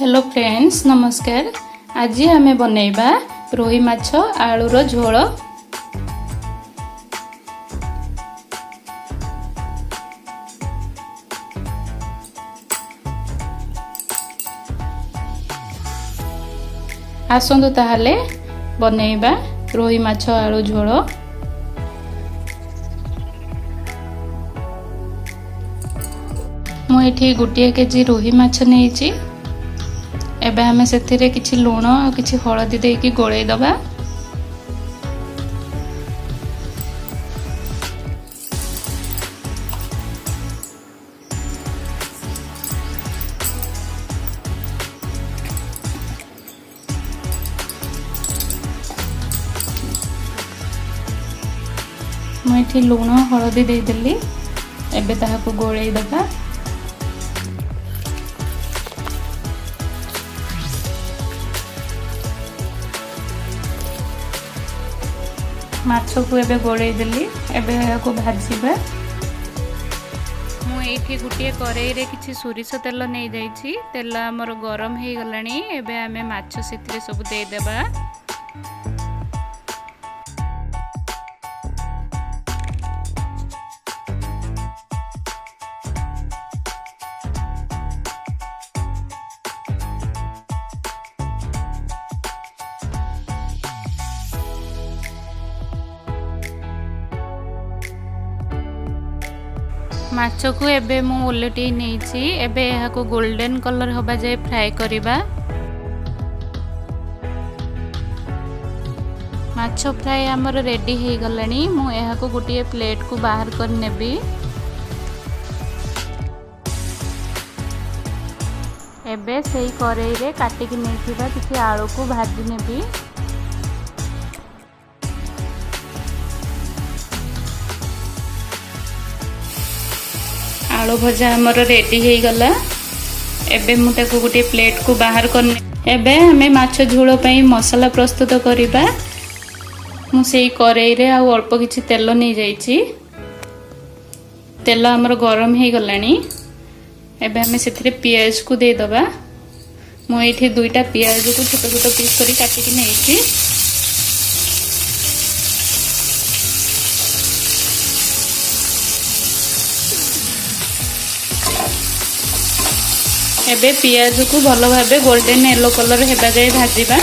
Hello friends नमस्कार। आज आमे बनैबा रोही माछ आलूर झोल। आसंतु ताहले बनैबा रोही माछ आलू झोल। मु एठी गोटे केजी रोही माछ नेइची। एबे हमें सेथिरे किछि लूण और किछि हळदी देकी गोळेई दबा। मु एठी लूण हळदी देई देली। एबे ताहाको गोळेई दबा। माछ को एबे गोळेई देली। एबे याको भाजीबा। मु एठी गुटिए करेई रे किछि सोरिष तेल नै जाईछि। तेल हमर गरम हे गलानी। एबे हमें माछ सेथिरे सब दे देबा। माछ को एबे मु उलटी नेछि। एबे यहाँ को गोल्डन कलर होबा जाय फ्राई करिबा। माछ फ्राई हमर रेडी हे गलानी। मु यहाँ को गुटिए प्लेट को बाहर कर नेबी। एबे सेही करेई रे काटी कि नेथिबा किछि आलू को भाजी नेबी। आलू भजा हमर रेडी हे गला। एबे मु ताको गुटे प्लेट को बाहर करने। एबे हमें माछ झोल पई मसाला प्रस्तुत करिबा। मु सेही करेई रे आ अल्प किछि तेल नै जाईछि। तेल हमर गरम हे गलानी। एबे हमें सेथिरे प्याज को दे दबा। मु एठी दुईटा प्याज को छोट छोट पीस करी काटी कि नेछि। एबे पियाज को भलो भाबे गोल्डन येलो कलर हेबा जाय भाजीबा।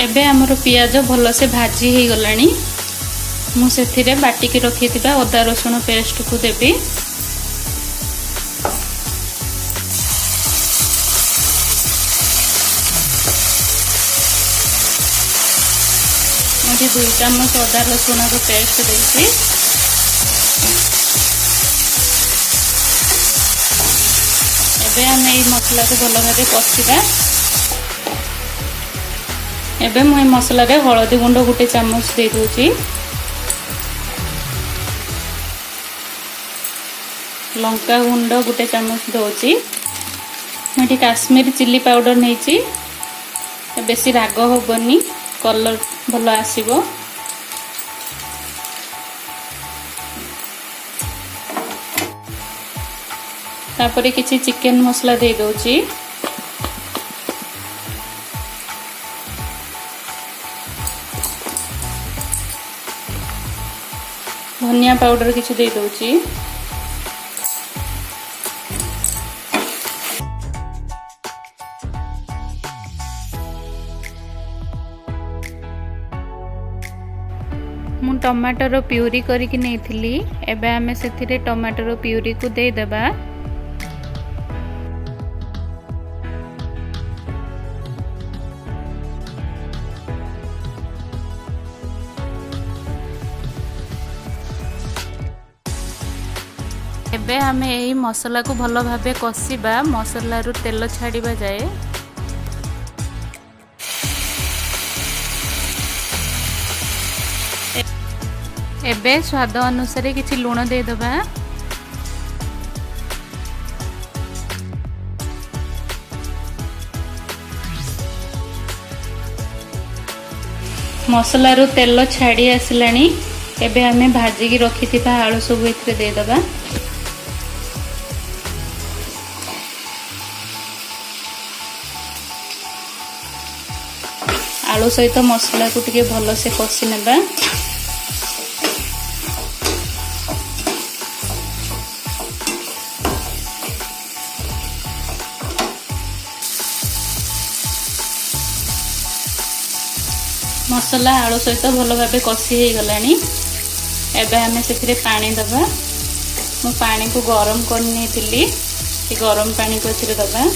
एबे हमर पियाज भलो से भाजी हे गलानी। मु सेथिरे बाटी के रखिथिबा अदा रसुण पेस्ट को देबी। मुझे 2 चम्मच अदा रसुण रो पेस्ट देछि। एबे हम ए मसला को भलो भाबे कसिबा। एबे मु ए मसला रे हळदी गुंड गुटे चम्मच दे दोची। लंका गुंड गुटे चम्मच दोची। मुठी काश्मीरी चिल्ली पाउडर नेची। बेसी राग होबनी, कलर भलो आसीबो। तापरे किछि चिकन मसला दे दोची। धनिया पाउडर किछि दे दोची। मु टमाटर प्यूरी करिक नेथिली। एबे हमें सेथिरे टमाटर प्यूरी को दे देबा। एबे हमें यही मसला को भलो भाबे कसिबा। मसला रु तेल छाड़ीबा जाए। एबे स्वाद अनुसार किछि लूण दे दबा। मसला रु तेल छाड़ी आसलानी। एबे हमें भाजी की रखी आलू सब दे दबा। आलू सहित मसला को टिके भल से कषि नेबा। मसला आलू सहित भल भाव कषि हो गलानी। एबे हमें से पानी दबा। मु पानी को गरम करनी थी, गरम पानी को एथिरे दबा।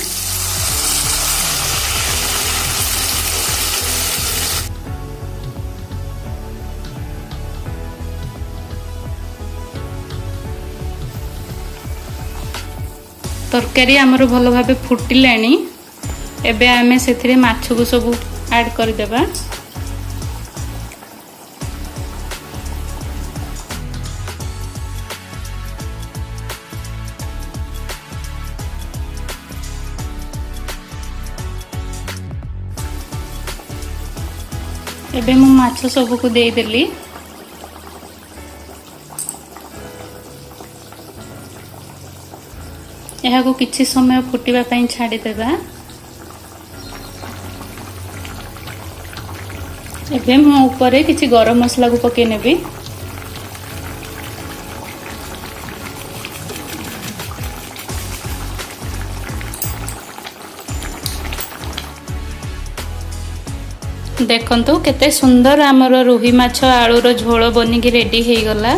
तरकारी आमर भल भाव फुटिलानी। एबे आमे से माछ को सब ऐड कर देबा। एबे मु माछ सब को दे देली। यह को किछि समय फुटिबा पई छाडी देबा। एबे मु ऊपर किछि गरम मसला को पके नेबी। देखंतु केते सुंदर आमर रोही माछ आलूर झोल बनिकी रेडी हो गला।